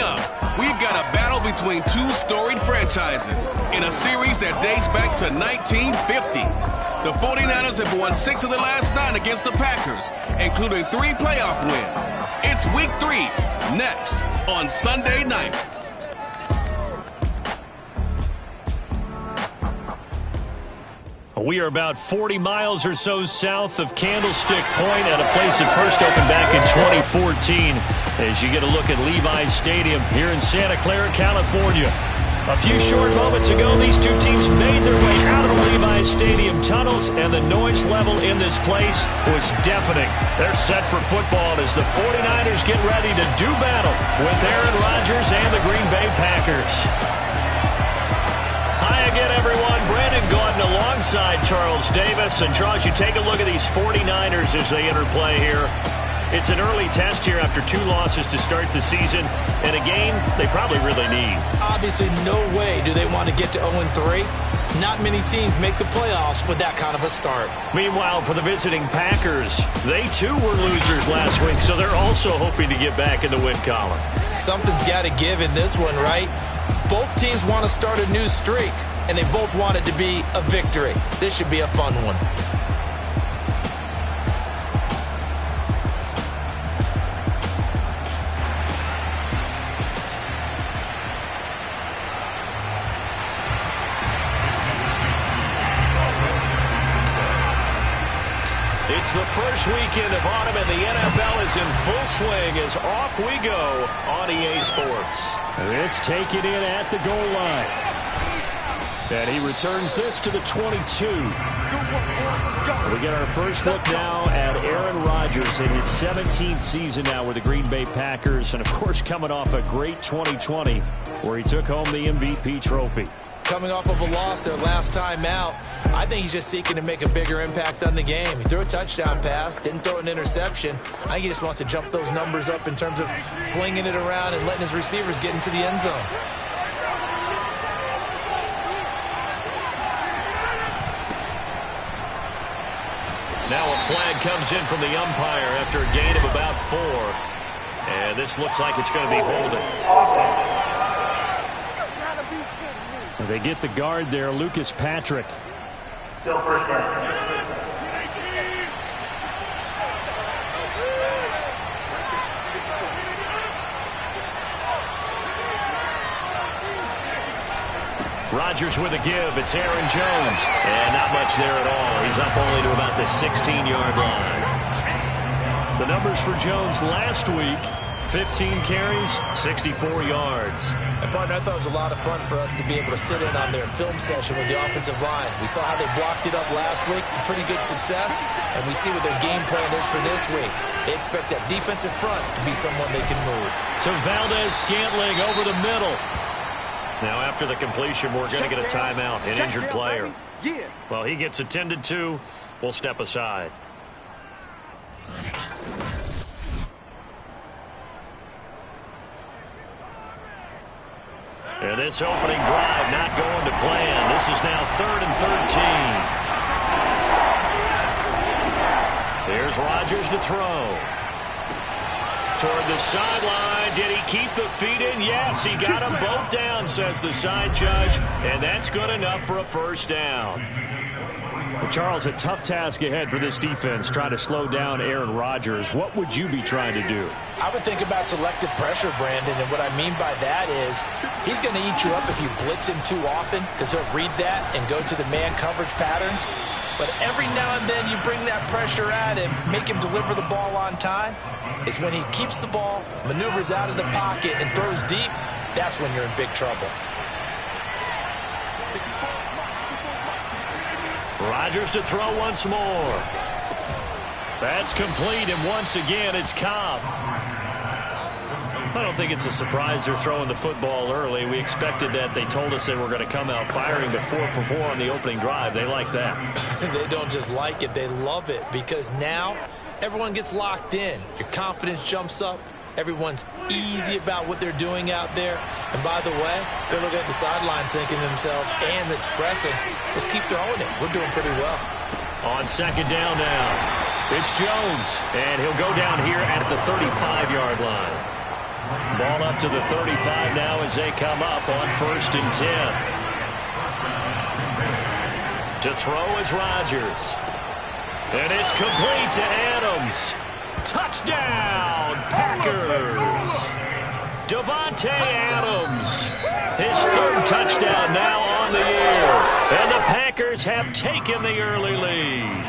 up, we've got a battle between two storied franchises in a series that dates back to 1950. The 49ers have won 6 of the last 9 against the Packers, including 3 playoff wins. It's Week 3, next on Sunday night. We are about 40 miles or so south of Candlestick Point at a place that first opened back in 2014 as you get a look at Levi's Stadium here in Santa Clara, California. A few short moments ago, these two teams made their way out of the Levi's Stadium tunnels, and the noise level in this place was deafening. They're set for football as the 49ers get ready to do battle with Aaron Rodgers and the Green Bay Packers. Hi again, everyone. Brandon Gaudin alongside Charles Davis. And, Charles, you take a look at these 49ers as they interplay here. It's an early test here after 2 losses to start the season, and a game they probably really need. Obviously, no way do they want to get to 0-3. Not many teams make the playoffs with that kind of a start. Meanwhile, for the visiting Packers, they too were losers last week, so they're also hoping to get back in the win column. Something's got to give in this one, right? Both teams want to start a new streak, and they both want it to be a victory. This should be a fun one. It's the first weekend of autumn, and the NFL is in full swing as off we go on EA Sports. This taken in at the goal line. And he returns this to the 22. We get our first look now at Aaron Rodgers in his 17th season now with the Green Bay Packers. And, of course, coming off a great 2020 where he took home the MVP trophy. Coming off of a loss their last time out, I think he's just seeking to make a bigger impact on the game. He threw a touchdown pass, didn't throw an interception. I think he just wants to jump those numbers up in terms of flinging it around and letting his receivers get into the end zone. Now a flag comes in from the umpire after a gain of about 4. And this looks like it's going to be holding. They get the guard there, Lucas Patrick. Still first down. Rodgers with a give. It's Aaron Jones. And not much there at all. He's up only to about the 16-yard line. The numbers for Jones last week, 15 carries, 64 yards. And, partner, I thought it was a lot of fun for us to be able to sit in on their film session with the offensive line. We saw how they blocked it up last week. It's a pretty good success, and we see what their game plan is for this week. They expect that defensive front to be someone they can move. To Valdez-Scantling over the middle. Now, after the completion, we're going to get a timeout, an injured player. Well, he gets attended to. We'll step aside. And this opening drive not going to plan. This is now 3rd and 13. Here's Rodgers to throw. Toward the sideline. Did he keep the feet in? Yes, he got them both down, says the side judge. And that's good enough for a first down. Well, Charles, a tough task ahead for this defense, trying to slow down Aaron Rodgers. What would you be trying to do? I would think about selective pressure, Brandon, and what I mean by that is he's going to eat you up if you blitz him too often because he'll read that and go to the man coverage patterns. But every now and then you bring that pressure at him, make him deliver the ball on time. It's when he keeps the ball, maneuvers out of the pocket, and throws deep, that's when you're in big trouble. Rodgers to throw once more. That's complete, and once again, it's Cobb. I don't think it's a surprise they're throwing the football early. We expected that. They told us they were going to come out firing, but 4 for 4 on the opening drive. They like that. They don't just like it, they love it, because now everyone gets locked in. Your confidence jumps up. Everyone's easy about what they're doing out there. And by the way, they're looking at the sideline thinking to themselves and expressing, let's keep throwing it. We're doing pretty well. On second down now, it's Jones. And he'll go down here at the 35-yard line. Ball up to the 35 now as they come up on 1st and 10. To throw is Rodgers. And it's complete to Adams. Touchdown, Packers. Davante Adams. His 3rd touchdown now on the year. And the Packers have taken the early lead.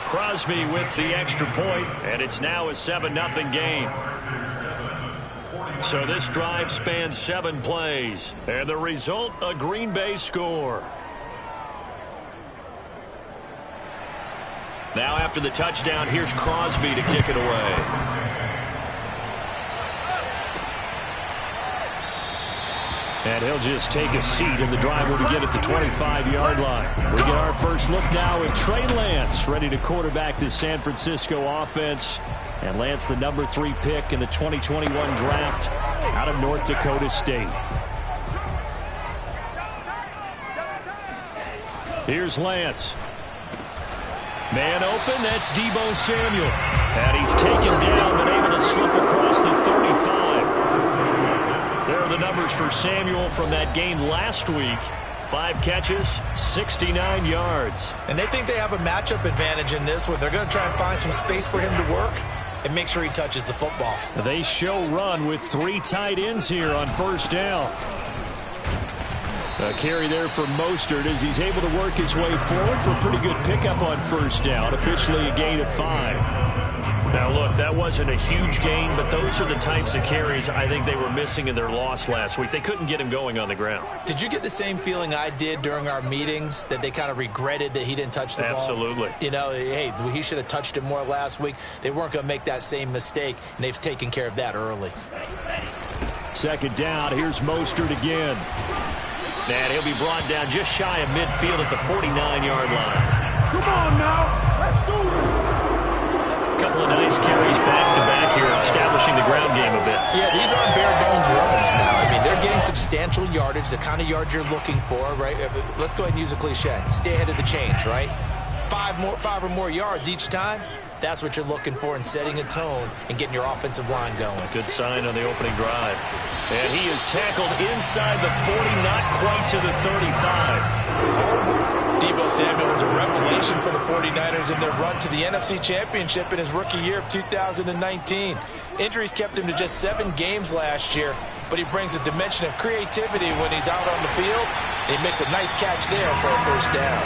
Crosby with the extra point, and it's now a 7-0 game. So this drive spans 7 plays, and the result, a Green Bay score. Now after the touchdown, here's Crosby to kick it away. And he'll just take a seat, and the drive will begin at the 25-yard line. We get our first look now at Trey Lance, ready to quarterback this San Francisco offense. And Lance, the number 3 pick in the 2021 draft out of North Dakota State. Here's Lance. Man open, that's Deebo Samuel. And he's taken down, but able to slip across the 35. There are the numbers for Samuel from that game last week. 5 catches, 69 yards. And they think they have a matchup advantage in this one. They're going to try and find some space for him to work and make sure he touches the football. They show run with 3 tight ends here on 1st down. A carry there for Mostert as he's able to work his way forward for a pretty good pickup on 1st down. Officially a gain of 5. Now, look, that wasn't a huge gain, but those are the types of carries I think they were missing in their loss last week. They couldn't get him going on the ground. Did you get the same feeling I did during our meetings, that they kind of regretted that he didn't touch the ball? Absolutely. You know, hey, he should have touched it more last week. They weren't going to make that same mistake, and they've taken care of that early. 2nd down, here's Mostert again. And he'll be brought down just shy of midfield at the 49-yard line. Come on now, let's do it. Couple of nice carries back-to-back here, establishing the ground game a bit. Yeah, these aren't bare-bones runs now. I mean, they're getting substantial yardage, the kind of yards you're looking for, right? Let's go ahead and use a cliche. Stay ahead of the change, right? 5 or more yards each time. That's what you're looking for in setting a tone and getting your offensive line going. Good sign on the opening drive. And he is tackled inside the 40, not quite to the 35. Deebo Samuel was a revelation for the 49ers in their run to the NFC Championship in his rookie year of 2019. Injuries kept him to just 7 games last year, but he brings a dimension of creativity when he's out on the field. He makes a nice catch there for a 1st down.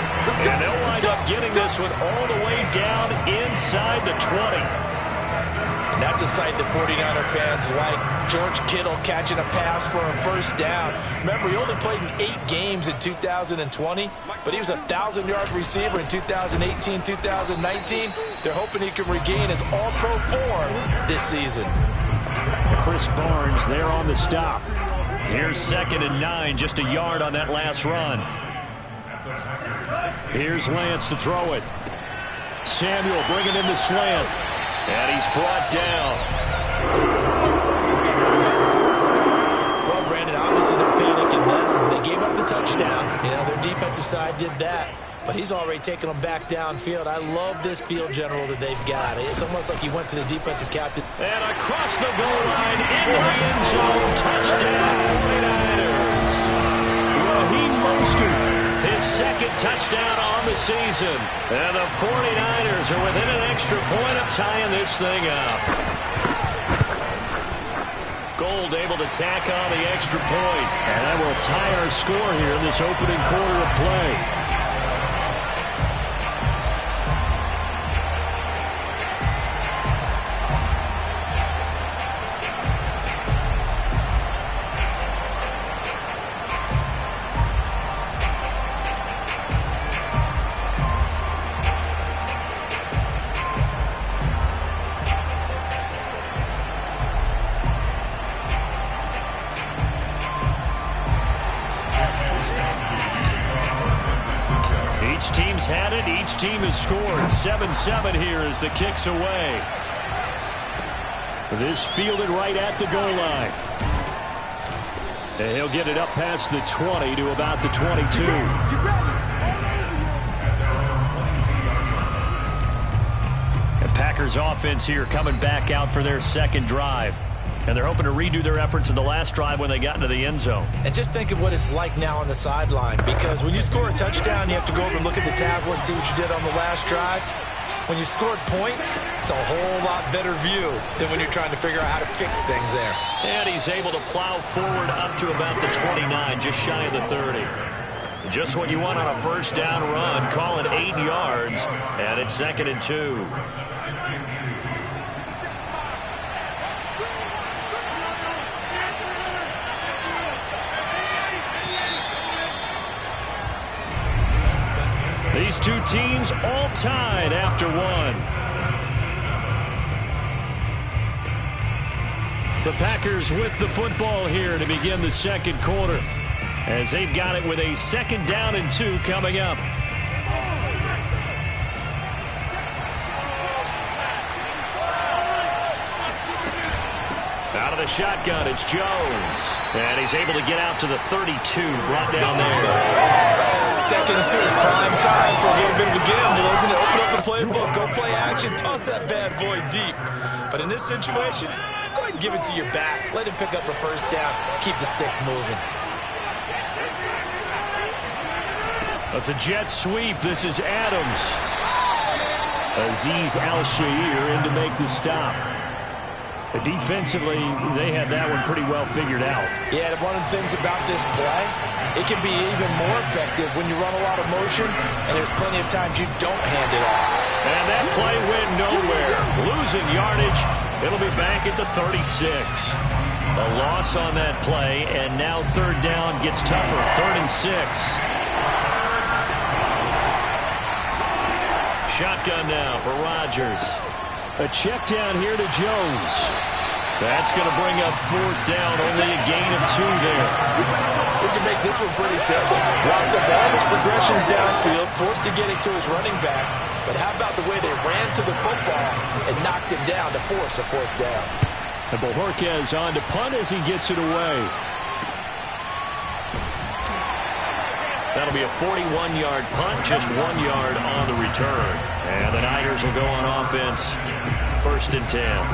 And they'll wind up getting this one all the way down inside the 20. And that's a sight that 49er fans like. George Kittle catching a pass for a 1st down. Remember, he only played in 8 games in 2020, but he was a 1,000-yard receiver in 2018, 2019. They're hoping he can regain his all-pro form this season. Chris Barnes there on the stop. Here's 2nd and 9, just a yard on that last run. Here's Lance to throw it. Samuel bringing in the slant. And he's brought down. Well, Brandon, obviously no panic in that. They gave up the touchdown. You know, their defensive side did that. But he's already taken them back downfield. I love this field general that they've got. It's almost like he went to the defensive captain. And across the goal line, into the end zone, touchdown 49ers. Raheem Mostert, his 2nd touchdown on the season. And the 49ers are within an extra point of tying this thing up. Gold able to tack on the extra point. And that will tie our score here in this opening quarter of play. Had it. Each team has scored. 7-7 here as the kick's away. This fielded right at the goal line. And he'll get it up past the 20 to about the 22. Packers offense here coming back out for their second drive. And they're hoping to redo their efforts in the last drive when they got into the end zone. And just think of what it's like now on the sideline, because when you score a touchdown, you have to go over and look at the tablet and see what you did on the last drive. When you scored points, it's a whole lot better view than when you're trying to figure out how to fix things there. And he's able to plow forward up to about the 29, just shy of the 30. Just what you want on a first down run. Call it 8 yards, and it's 2nd and 2. These two teams all tied after one. The Packers with the football here to begin the second quarter, as they've got it with a 2nd down and 2 coming up. Out of the shotgun, it's Jones. And he's able to get out to the 32, brought down there. 2nd and 2 is prime time for a little bit of a gamble, isn't it? Open up the playbook, go play action, toss that bad boy deep. But in this situation, go ahead and give it to your back. Let him pick up a first down. Keep the sticks moving. That's a jet sweep. This is Adams. Azeez Al-Shaair in to make the stop. Defensively, they had that one pretty well figured out. Yeah, and one of the things about this play, it can be even more effective when you run a lot of motion, and there's plenty of times you don't hand it off. And that play went nowhere. Losing yardage. It'll be back at the 36. A loss on that play, and now 3rd down gets tougher. 3rd and 6. Shotgun now for Rodgers. A check down here to Jones. That's going to bring up 4th down, only a gain of 2 there. We can make this one pretty simple. Block the ball, his progressions downfield, forced to get it to his running back. But how about the way they ran to the football and knocked him down to force a 4th down? And Bojorquez on to punt as he gets it away. That'll be a 41-yard punt, just 1 yard on the return. And the Niners will go on offense, 1st and 10.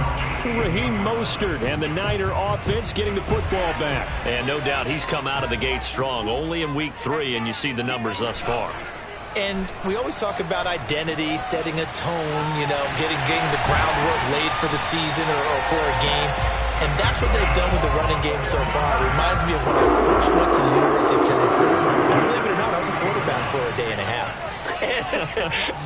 Raheem Mostert and the Niner offense getting the football back. And no doubt he's come out of the gate strong, only in week 3, and you see the numbers thus far. And we always talk about identity, setting a tone, you know, getting the groundwork laid for the season or for a game. And that's what they've done with the running game so far. It reminds me of when I first went to the University of Tennessee. And believe it or not, I was a quarterback for a day and a half.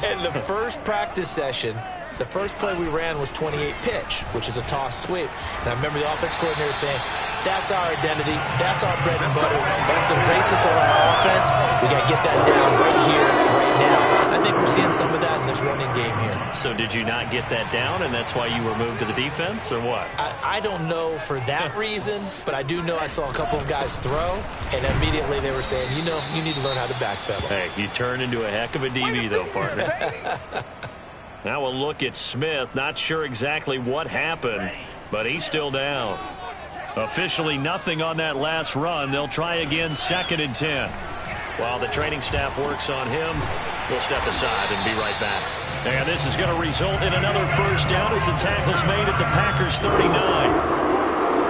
And the first practice session, the first play we ran was 28 pitch, which is a toss sweep. And I remember the offense coordinator saying, that's our identity, that's our bread and butter, that's the basis of our offense. We got to get that down right here, right now. I think we're seeing some of that in this running game here. So did you not get that down, and that's why you were moved to the defense, or what? I don't know for that reason, but I do know I saw a couple of guys throw, and immediately they were saying, you know, you need to learn how to backpedal. Hey, you turn into a heck of a DB, though, partner. Now we'll look at Smith. Not sure exactly what happened, but he's still down. Officially nothing on that last run. They'll try again, 2nd and 10. While the training staff works on him, we'll step aside and be right back. And this is going to result in another first down as the tackle's made at the Packers' 39.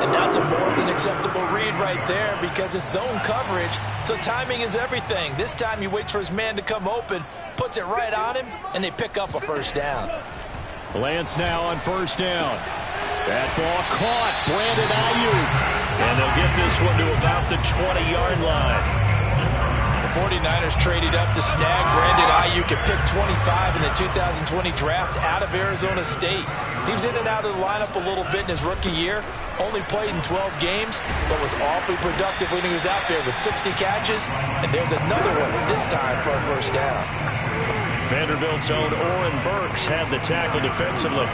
And that's a more than acceptable read right there because it's zone coverage, so timing is everything. This time he waits for his man to come open, puts it right on him, and they pick up a first down. Lance now on first down. That ball caught. Brandon Ayuk. And they'll get this one to about the 20-yard line. The 49ers traded up to snag Brandon Ayuk at pick 25 in the 2020 draft out of Arizona State. He was in and out of the lineup a little bit in his rookie year. Only played in 12 games, but was awfully productive when he was out there with 60 catches. And there's another one, this time for a first down. Vanderbilt's own Oren Burks had the tackle defensively.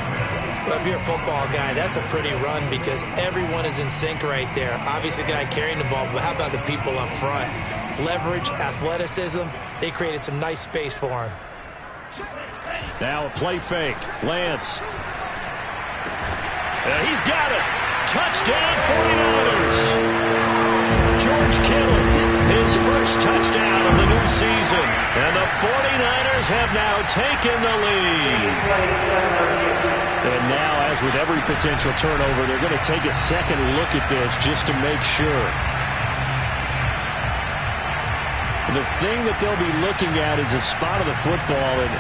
Well, if you're a football guy, that's a pretty run because everyone is in sync right there. Obviously, the guy carrying the ball, but how about the people up front? Leverage, athleticism, they created some nice space for him. Now a play fake. Lance. He's got it. Touchdown 49ers. George Kittle, his first touchdown of the new season. And the 49ers have now taken the lead. And now, as with every potential turnover, they're going to take a second look at this just to make sure. The thing that they'll be looking at is a spot of the football, and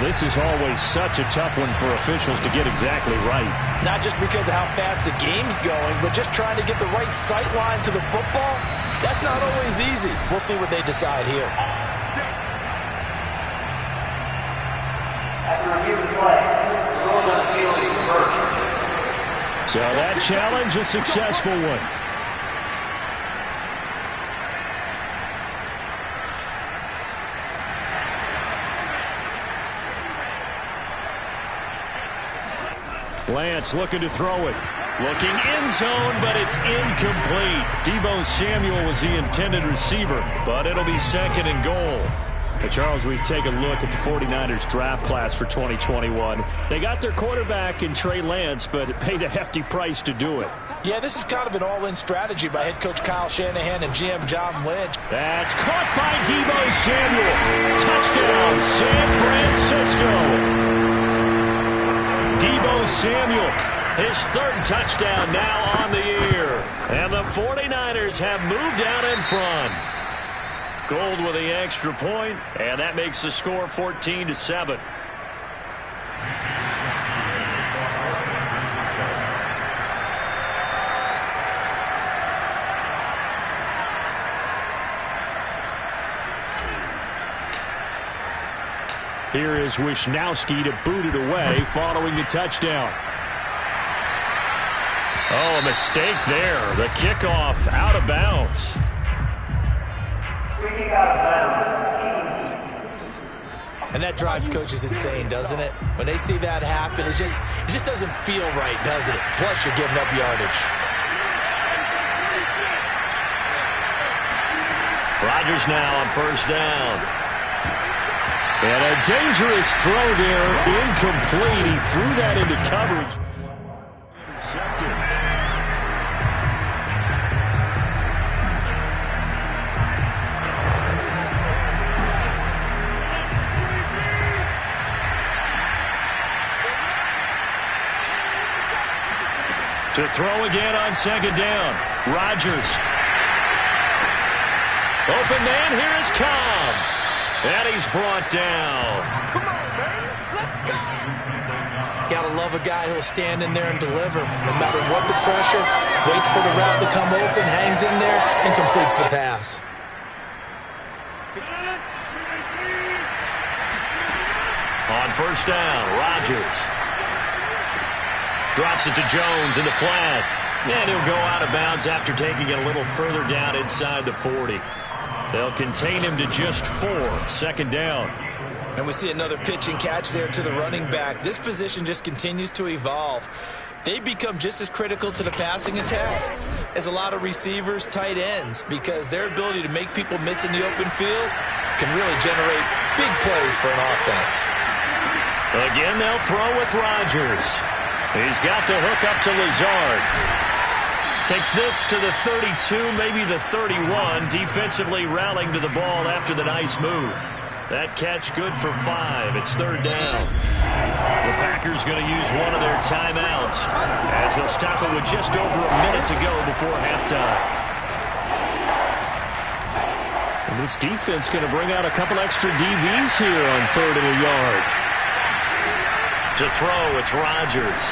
this is always such a tough one for officials to get exactly right. Not just because of how fast the game's going, but just trying to get the right sight line to the football. That's not always easy. We'll see what they decide here. After review of play, the rule of field is reversed. So that challenge, a successful one. Lance looking to throw it. Looking end zone, but it's incomplete. Deebo Samuel was the intended receiver, but it'll be second and goal. Now, Charles, we take a look at the 49ers draft class for 2021. They got their quarterback in Trey Lance, but it paid a hefty price to do it. Yeah, this is kind of an all-in strategy by head coach Kyle Shanahan and GM John Lynch. That's caught by Deebo Samuel. Touchdown, San Francisco. Deebo Samuel, his third touchdown now on the year. And the 49ers have moved out in front. Gold with the extra point, and that makes the score 14-7. Here is Wisnowski to boot it away following the touchdown. Oh, a mistake there. The kickoff out of bounds. Free kick out of bounds. And that drives coaches insane, doesn't it? When they see that happen, it just doesn't feel right, does it? Plus, you're giving up yardage. Rodgers now on first down. And a dangerous throw there, incomplete. He threw that into coverage. Intercepted. To throw again on second down. Rodgers. Open man, here is Cobb. And he's brought down. Come on, man. Let's go. Gotta love a guy who'll stand in there and deliver. No matter what the pressure, waits for the route to come open, hangs in there, and completes the pass. On first down, Rodgers. Drops it to Jones in the flat. And he'll go out of bounds after taking it a little further down inside the 40. They'll contain him to just 4. Second down. And we see another pitch and catch there to the running back. This position just continues to evolve. They become just as critical to the passing attack as a lot of receivers, tight ends, because their ability to make people miss in the open field can really generate big plays for an offense. Again, they'll throw with Rodgers. He's got the hook up to Lazard. Takes this to the 32, maybe the 31. Defensively rallying to the ball after the nice move. That catch good for 5. It's third down. The Packers going to use one of their timeouts as they'll stop it with just over a minute to go before halftime. And this defense going to bring out a couple extra DBs here on third and a yard. To throw, it's Rodgers.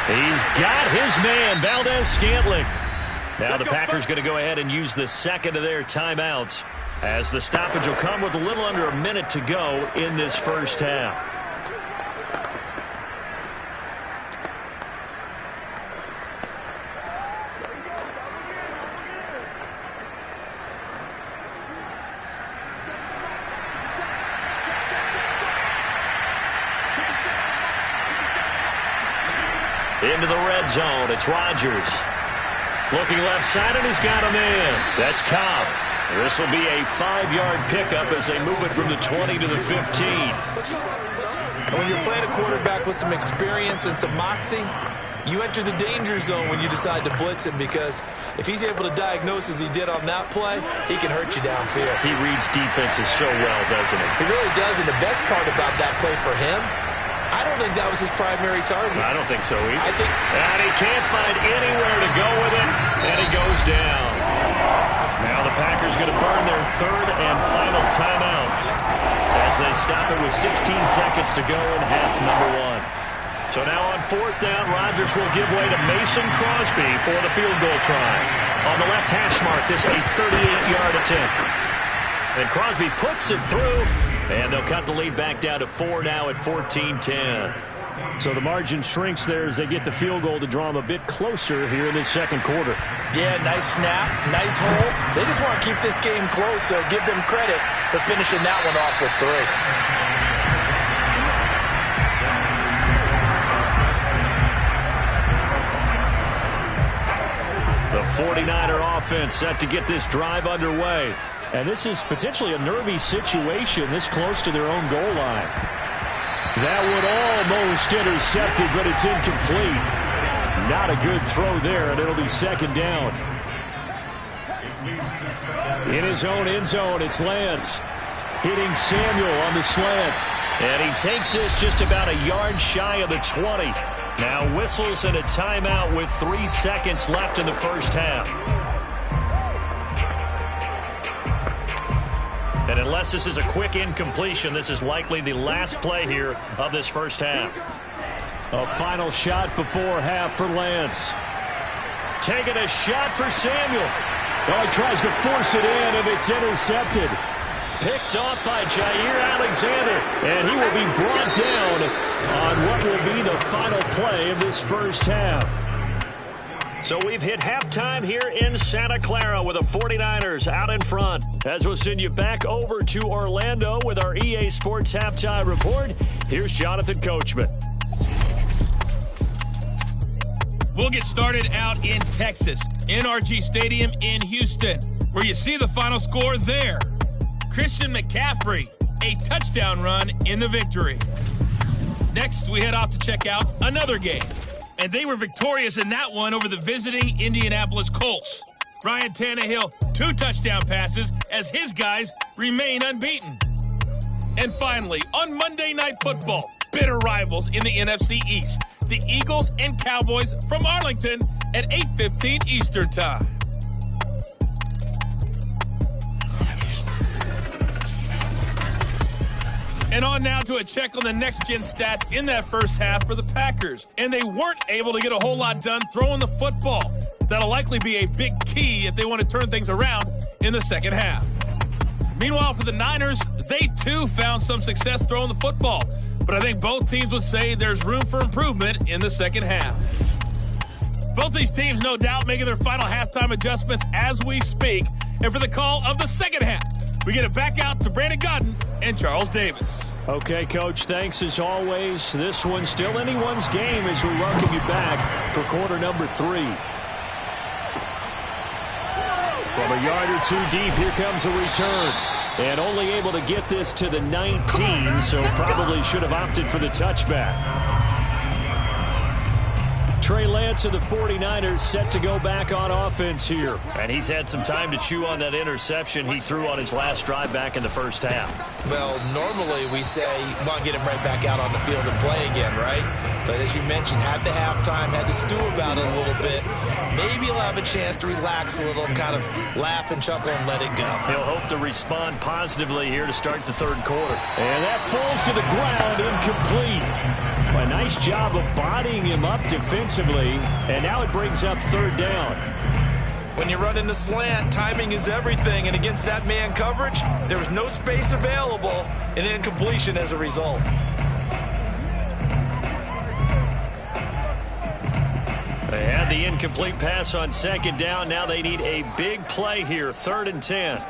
He's got his man, Valdez-Scantling. Now the Packers going to go ahead and use the second of their timeouts as the stoppage will come with a little under a minute to go in this first half. Into the red zone, it's Rodgers. Looking left side, and he's got him in. That's Cobb. This will be a 5-yard pickup as they move it from the 20 to the 15. And when you're playing a quarterback with some experience and some moxie, you enter the danger zone when you decide to blitz him, because if he's able to diagnose as he did on that play, he can hurt you downfield. He reads defenses so well, doesn't he? He really does, and the best part about that play for him I don't think that was his primary target. I don't think so either. And he can't find anywhere to go with it, and he goes down. Now the Packers going to burn their third and final timeout as they stop it with 16 seconds to go in half number one. So now on fourth down, Rodgers will give way to Mason Crosby for the field goal try. On the left hash mark, this a 38-yard attempt. And Crosby puts it through, and they'll cut the lead back down to 4 now at 14-10. So the margin shrinks there as they get the field goal to draw them a bit closer here in this second quarter. Yeah, nice snap, nice hole. They just want to keep this game close, so give them credit for finishing that one off with 3. The 49er offense set to get this drive underway. And this is potentially a nervy situation this close to their own goal line. That would almost intercept it, but it's incomplete. Not a good throw there, and it'll be second down. In his own end zone, it's Lance hitting Samuel on the slant. And he takes this just about a yard shy of the 20. Now whistles and a timeout with 3 seconds left in the first half. And unless this is a quick incompletion, this is likely the last play here of this first half. A final shot before half for Lance. Taking a shot for Samuel. Oh, he tries to force it in, and it's intercepted. Picked off by Jair Alexander, and he will be brought down on what will be the final play of this first half. So we've hit halftime here in Santa Clara with the 49ers out in front. As we'll send you back over to Orlando with our EA Sports Halftime Report, here's Jonathan Coachman. We'll get started out in Texas, NRG Stadium in Houston, where you see the final score there. Christian McCaffrey, a touchdown run in the victory. Next, we head off to check out another game. And they were victorious in that one over the visiting Indianapolis Colts. Ryan Tannehill, 2 touchdown passes as his guys remain unbeaten. And finally, on Monday Night Football, bitter rivals in the NFC East, the Eagles and Cowboys from Arlington at 8:15 Eastern Time. And on now to a check on the next-gen stats in that first half for the Packers. And they weren't able to get a whole lot done throwing the football. That'll likely be a big key if they want to turn things around in the second half. Meanwhile, for the Niners, they too found some success throwing the football. But I think both teams would say there's room for improvement in the second half. Both these teams, no doubt, making their final halftime adjustments as we speak. And for the call of the second half, we get it back out to Brandon Godden and Charles Davis. Okay, Coach, thanks as always. This one's still anyone's game as we welcome you back for quarter number 3. From a yard or 2 deep, here comes a return. And only able to get this to the 19, so probably should have opted for the touchback. Trey Lance of the 49ers set to go back on offense here. And he's had some time to chew on that interception he threw on his last drive back in the first half. Well, normally we say, want to get him right back out on the field and play again, right? But as you mentioned, had the halftime, had to stew about it a little bit. Maybe he'll have a chance to relax a little, kind of laugh and chuckle and let it go. He'll hope to respond positively here to start the third quarter. And that falls to the ground, incomplete. A nice job of bodying him up defensively, and now it brings up third down. When you run in the slant, timing is everything, and against that man coverage, there was no space available, and incompletion as a result. They had the incomplete pass on second down. Now they need a big play here, 3rd and 10.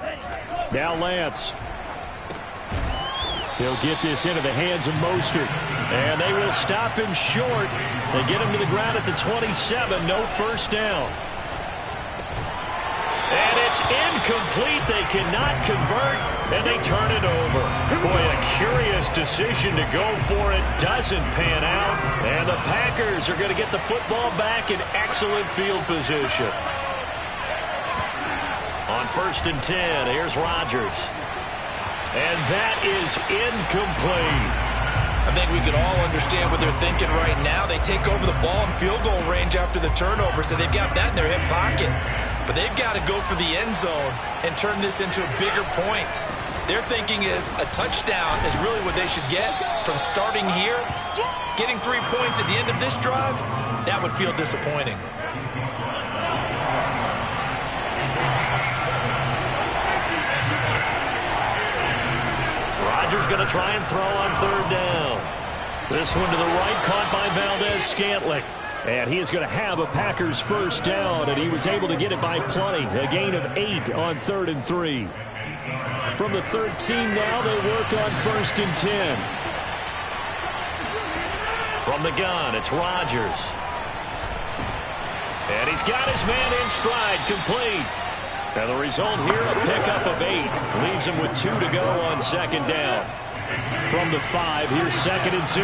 Now Lance. He'll get this into the hands of Mostert. And they will stop him short. They get him to the ground at the 27. No first down. And it's incomplete. They cannot convert, and they turn it over. Boy, a curious decision to go for it. Doesn't pan out. And the Packers are going to get the football back in excellent field position. On 1st and 10, here's Rodgers. And that is incomplete. I think we can all understand what they're thinking right now. They take over the ball in field goal range after the turnover, so they've got that in their hip pocket. But they've got to go for the end zone and turn this into bigger points. Their thinking is a touchdown is really what they should get from starting here. Getting 3 points at the end of this drive, that would feel disappointing. Rodgers going to try and throw on third down. This one to the right, caught by Valdez-Scantling. And he is going to have a Packers first down, and he was able to get it by plenty. A gain of 8 on 3rd and 3. From the 13 now, they work on 1st and 10. From the gun, it's Rodgers. And he's got his man in stride, complete. And the result here, a pickup of 8. Leaves him with 2 to go on 2nd down. From the 5, here's 2nd and 2.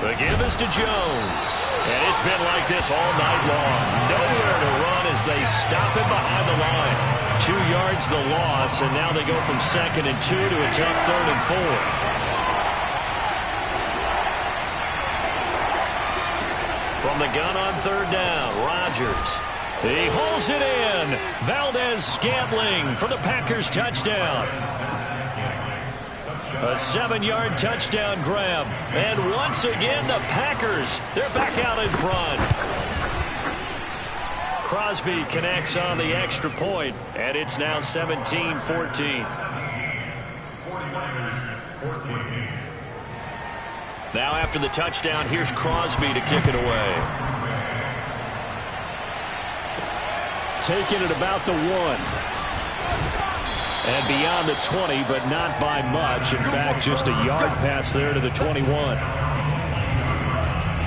The give is to Jones. And it's been like this all night long. Nowhere to run as they stop him behind the line. 2 yards the loss, and now they go from 2nd and 2 to a tough 3rd and 4. From the gun on 3rd down, Rodgers. He holds it in. Valdez-Scantling for the Packers touchdown. A 7-yard touchdown grab. And once again, the Packers, they're back out in front. Crosby connects on the extra point, and it's now 17-14. Now after the touchdown, here's Crosby to kick it away. Taking it about the 1. And beyond the 20, but not by much. In fact, just a yard pass there to the 21.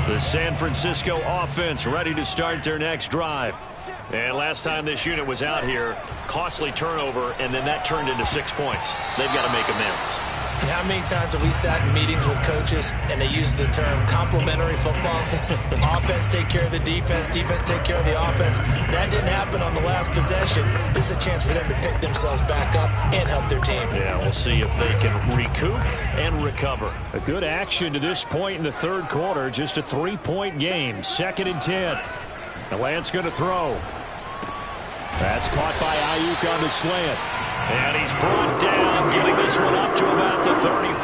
The San Francisco offense ready to start their next drive. And last time this unit was out here, costly turnover, and then that turned into 6 points. They've got to make amends. And how many times have we sat in meetings with coaches and they use the term complementary football? Offense take care of the defense, defense take care of the offense. That didn't happen on the last possession. This is a chance for them to pick themselves back up and help their team. Yeah, we'll see if they can recoup and recover. A good action to this point in the 3rd quarter. Just a 3-point game. 2nd and 10. The Lance going to throw. That's caught by Ayuk on the slant. And he's brought down, getting this one up to about the 35.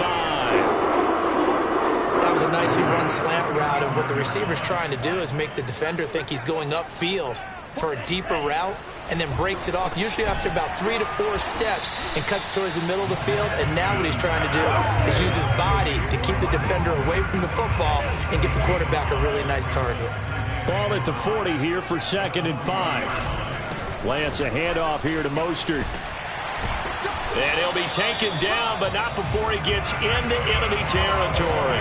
That was a nicely run slant route, and what the receiver's trying to do is make the defender think he's going upfield for a deeper route, and then breaks it off, usually after about 3 to 4 steps, and cuts towards the middle of the field. And now what he's trying to do is use his body to keep the defender away from the football and give the quarterback a really nice target. Ball at the 40 here for 2nd and 5. Lance a handoff here to Mostert. And he'll be taken down, but not before he gets into enemy territory.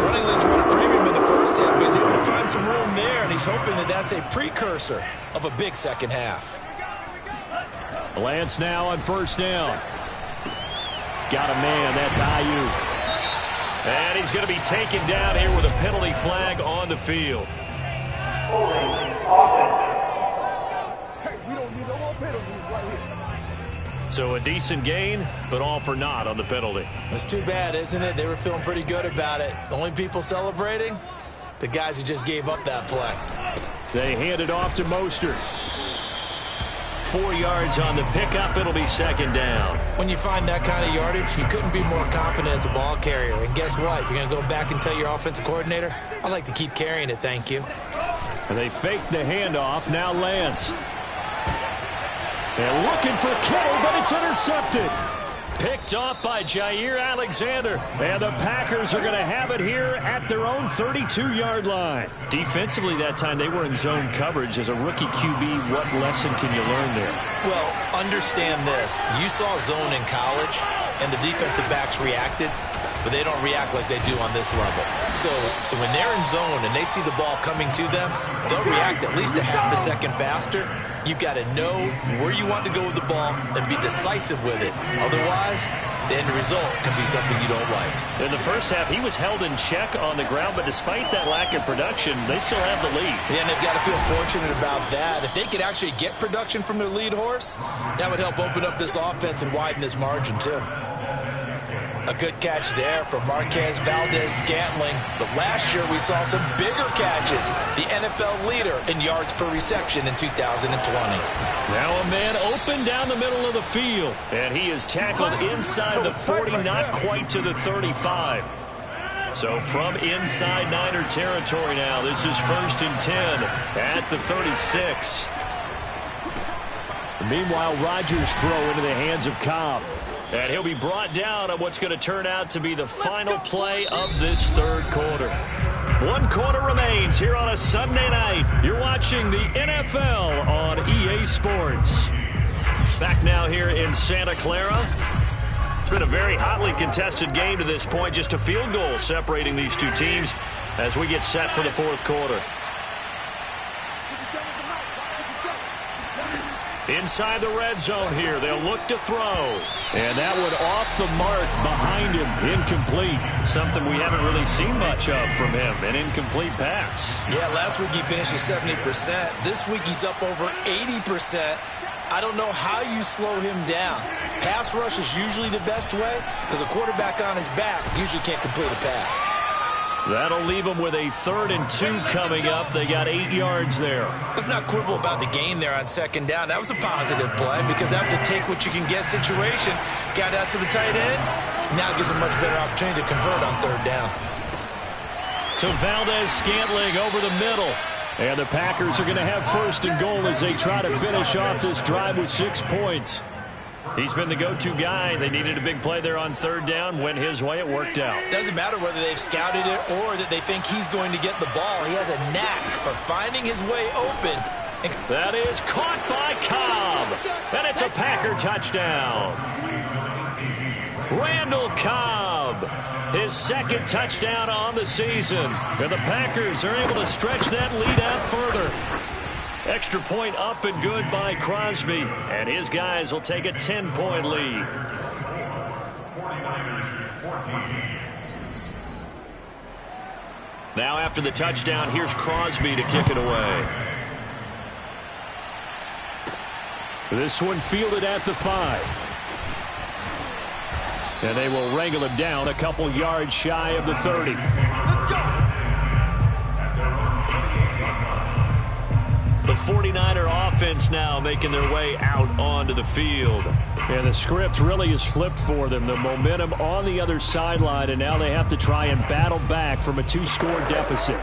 Running lanes run a premium in the first half, but he's able to find some room there, and he's hoping that that's a precursor of a big second half. Lance now on 1st down. Got a man, that's Ayuk. And he's going to be taken down here with a penalty flag on the field. So a decent gain, but all for naught on the penalty. It's too bad, isn't it? They were feeling pretty good about it. The only people celebrating, the guys who just gave up that play. They hand it off to Mostert. 4 yards on the pickup. It'll be 2nd down. When you find that kind of yardage, you couldn't be more confident as a ball carrier. And guess what? You're going to go back and tell your offensive coordinator, I'd like to keep carrying it, thank you. And they fake the handoff. Now Lance. They're looking for Kittle, but it's intercepted. Picked off by Jair Alexander. And the Packers are going to have it here at their own 32-yard line. Defensively that time, they were in zone coverage. As a rookie QB, what lesson can you learn there? Well, understand this. You saw zone in college, and the defensive backs reacted. but they don't react like they do on this level. So when they're in zone and they see the ball coming to them, they'll react at least a half a second faster. You've got to know where you want to go with the ball and be decisive with it. Otherwise, the end result can be something you don't like. In the first half, he was held in check on the ground, but despite that lack of production, they still have the lead. Yeah, and they've got to feel fortunate about that. If they could actually get production from their lead horse, that would help open up this offense and widen this margin, too. A good catch there from Marquez Valdez-Scantling. But last year we saw some bigger catches. The NFL leader in yards per reception in 2020. Now a man open down the middle of the field. And he is tackled inside the 40, not quite to the 35. So from inside Niner territory now, this is 1st and 10 at the 36. Meanwhile, Rodgers throw into the hands of Cobb. And he'll be brought down on what's going to turn out to be the final play of this third quarter. 1 quarter remains here on a Sunday night. You're watching the NFL on EA Sports. Back now here in Santa Clara. It's been a very hotly contested game to this point. Just a field goal separating these two teams as we get set for the fourth quarter. Inside the red zone here, they'll look to throw. And that one off the mark behind him, incomplete. Something we haven't really seen much of from him, an incomplete pass. Yeah, last week he finished at 70%. This week he's up over 80%. I don't know how you slow him down. Pass rush is usually the best way because a quarterback on his back usually can't complete a pass. That'll leave them with a 3rd and 2 coming up. They got 8 yards there. Let's not quibble about the gain there on 2nd down. That was a positive play because that was a take-what-you-can-get situation. Got out to the tight end. Now gives a much better opportunity to convert on 3rd down. To Valdez-Scantling over the middle. And the Packers are going to have 1st and goal as they try to finish off this drive with 6 points. He's been the go-to guy. They needed a big play there on 3rd down. Went his way. It worked out. Doesn't matter whether they've scouted it or that they think he's going to get the ball. He has a knack for finding his way open. That is caught by Cobb. And it's a Packer touchdown. Randall Cobb, his 2nd touchdown on the season. And the Packers are able to stretch that lead out further. Extra point up and good by Crosby. And his guys will take a 10-point lead. Now after the touchdown, here's Crosby to kick it away. This one fielded at the 5. And they will wrangle him down a couple yards shy of the 30. Let's go! The 49er offense now making their way out onto the field. And the script really is flipped for them. The momentum on the other sideline, and now they have to try and battle back from a 2-score deficit.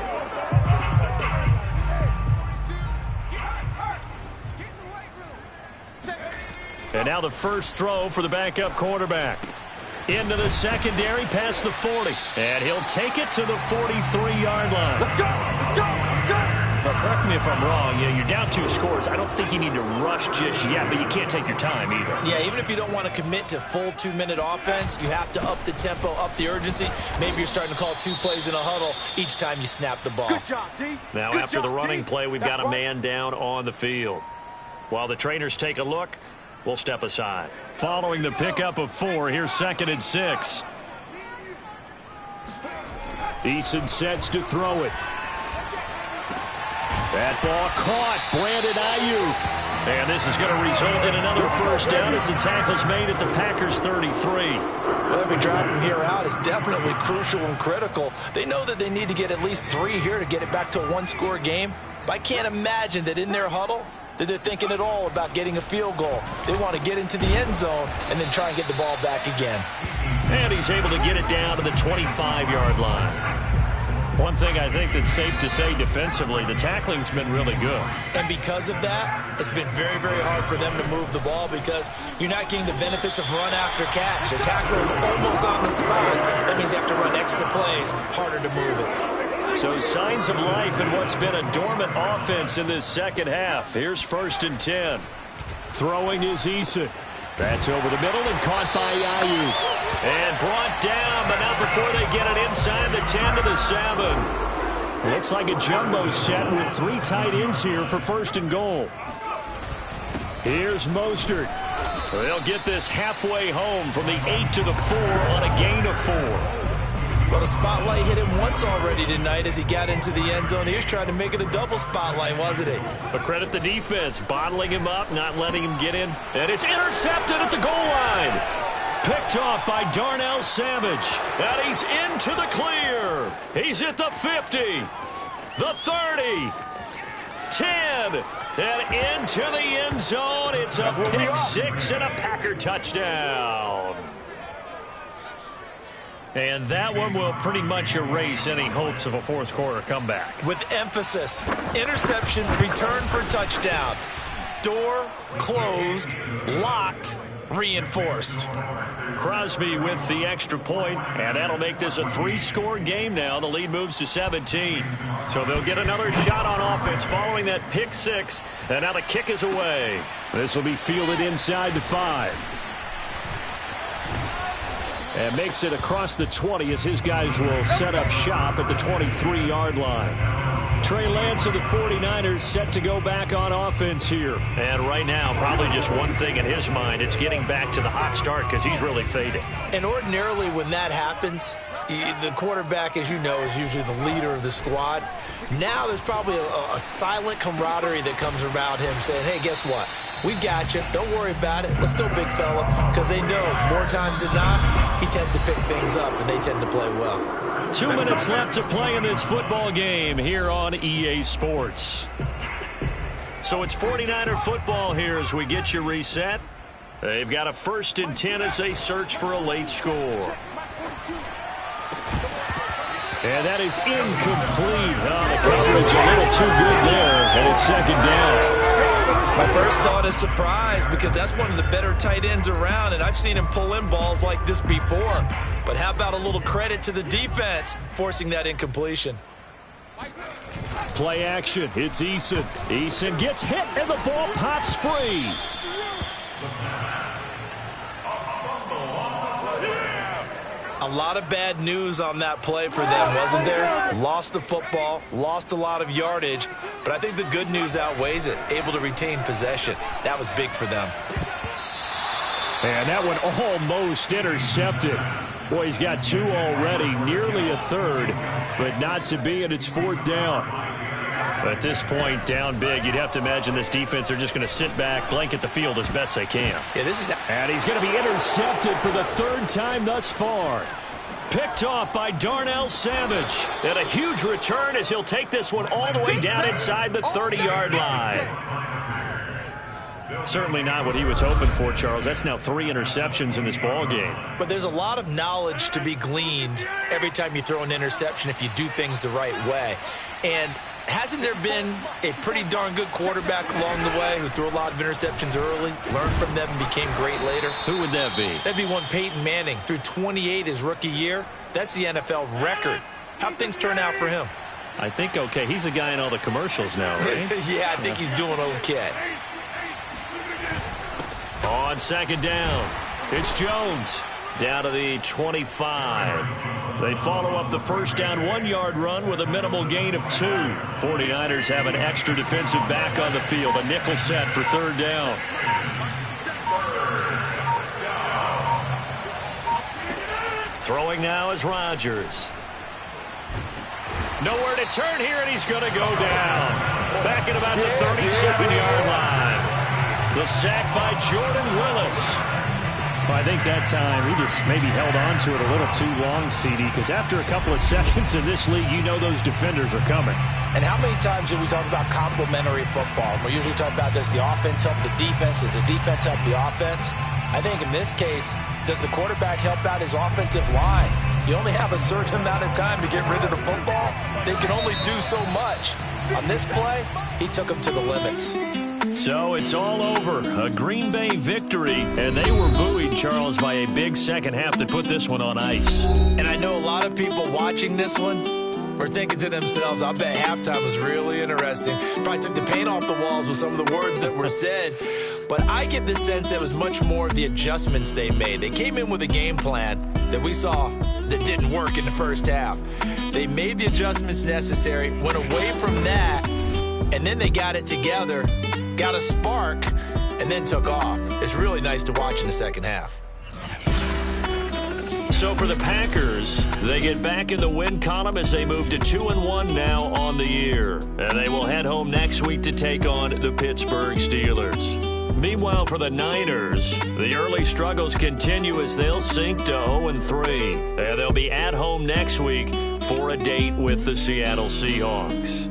And now the first throw for the backup quarterback. Into the secondary, past the 40. And he'll take it to the 43-yard line. Let's go! Let's go! Let's go! But correct me if I'm wrong, you're down 2 scores. I don't think you need to rush just yet, but you can't take your time either. Yeah, even if you don't want to commit to full 2-minute offense, you have to up the tempo, up the urgency. Maybe you're starting to call 2 plays in a huddle each time you snap the ball. Good job, D. Now Good after job, the running D. play, we've That's got a man down on the field. While the trainers take a look, we'll step aside. Following the pickup of 4, here's 2nd and 6. Eason sets to throw it. That ball caught. Brandon Ayuk. And this is going to result in another first down as the tackle's made at the Packers' 33. Well, every drive from here out is definitely crucial and critical. They know that they need to get at least 3 here to get it back to a 1-score game. But I can't imagine that in their huddle that they're thinking at all about getting a field goal. They want to get into the end zone and then try and get the ball back again. And he's able to get it down to the 25-yard line. One thing I think that's safe to say defensively, the tackling's been really good. And because of that, it's been very, very hard for them to move the ball because you're not getting the benefits of run after catch. They're tackling almost on the spot. That means they have to run extra plays, harder to move it. So signs of life in what's been a dormant offense in this second half. Here's 1st and 10. Throwing is Eason. That's over the middle and caught by Ayuk. And brought down, but not before they get it inside the 10 to the 7. Looks like a jumbo set with 3 tight ends here for 1st and goal. Here's Mostert. They'll get this halfway home from the 8 to the 4 on a gain of 4. Well, the spotlight hit him once already tonight as he got into the end zone. He was trying to make it a double spotlight, wasn't he? But credit the defense, bottling him up, not letting him get in. And it's intercepted at the goal line. Picked off by Darnell Savage. And he's into the clear. He's at the 50, the 30, 10, and into the end zone. It's a pick 6 and a Packer touchdown. And that one will pretty much erase any hopes of a 4th quarter comeback. With emphasis, interception, return for touchdown. Door closed, locked, reinforced. Crosby with the extra point, and that'll make this a 3-score game now. The lead moves to 17. So they'll get another shot on offense following that pick 6, and now the kick is away. This will be fielded inside the 5. And makes it across the 20 as his guys will set up shop at the 23-yard line. Trey Lance of the 49ers set to go back on offense here. And right now, probably just one thing in his mind. It's getting back to the hot start because he's really fading. And ordinarily when that happens, the quarterback, as you know, is usually the leader of the squad. Now there's probably a silent camaraderie that comes about him saying, hey, guess what? We got you. Don't worry about it. Let's go, big fella. Because they know more times than not, he tends to pick things up, and they tend to play well. 2 minutes left to play in this football game here on EA Sports. So it's 49er football here as we get you reset. They've got a 1st and 10 as they search for a late score. And that is incomplete. Oh, the coverage a little too good there, and it's 2nd down. My first thought is surprise because that's one of the better tight ends around, and I've seen him pull in balls like this before. But how about a little credit to the defense forcing that incompletion? Play action. It's Eason. Eason gets hit, and the ball pops free. A lot of bad news on that play for them, wasn't there? Lost the football, lost a lot of yardage, but I think the good news outweighs it. Able to retain possession. That was big for them. And that one almost intercepted. Boy, he's got 2 already, nearly a 3rd, but not to be, and it's 4th down. At this point, down big, you'd have to imagine this defense are just going to sit back, blanket the field as best they can. Yeah, this is. And he's going to be intercepted for the 3rd time thus far. Picked off by Darnell Savage. And a huge return as he'll take this one all the way down inside the 30-yard line. Certainly not what he was hoping for, Charles. That's now 3 interceptions in this ball game. But there's a lot of knowledge to be gleaned every time you throw an interception if you do things the right way. And hasn't there been a pretty darn good quarterback along the way who threw a lot of interceptions early, learned from them, and became great later? Who would that be? That'd be one Peyton Manning. Threw 28 his rookie year. That's the NFL record. How'd things turn out for him? I think okay. He's a guy in all the commercials now, right? Yeah, I think he's doing okay. On 2nd down, it's Jones. Down to the 25. They follow up the 1st down 1-yard run with a minimal gain of 2. 49ers have an extra defensive back on the field. A nickel set for 3rd down. Throwing now is Rodgers. Nowhere to turn here, and he's going to go down. Back at about the 37-yard line. The sack by Jordan Willis. Well, I think that time he just maybe held on to it a little too long, CD, because after a couple of seconds in this league, you know those defenders are coming. And how many times do we talk about complementary football? We usually talk about does the offense help the defense? Does the defense help the offense? I think in this case, does the quarterback help out his offensive line? You only have a certain amount of time to get rid of the football. They can only do so much. On this play, he took them to the limits. So it's all over. A Green Bay victory. And they were buoyed, Charles, by a big second half to put this one on ice. And I know a lot of people watching this one were thinking to themselves, I bet halftime was really interesting. Probably took the paint off the walls with some of the words that were said. But I get the sense that it was much more of the adjustments they made. They came in with a game plan. that we saw that didn't work in the first half. They made the adjustments necessary, went away from that, and then they got it together, got a spark, and then took off. It's really nice to watch in the second half. So for the Packers, they get back in the win column as they move to 2-1 now on the year. And they will head home next week to take on the Pittsburgh Steelers. Meanwhile, for the Niners, the early struggles continue as they'll sink to 0-3. And they'll be at home next week for a date with the Seattle Seahawks.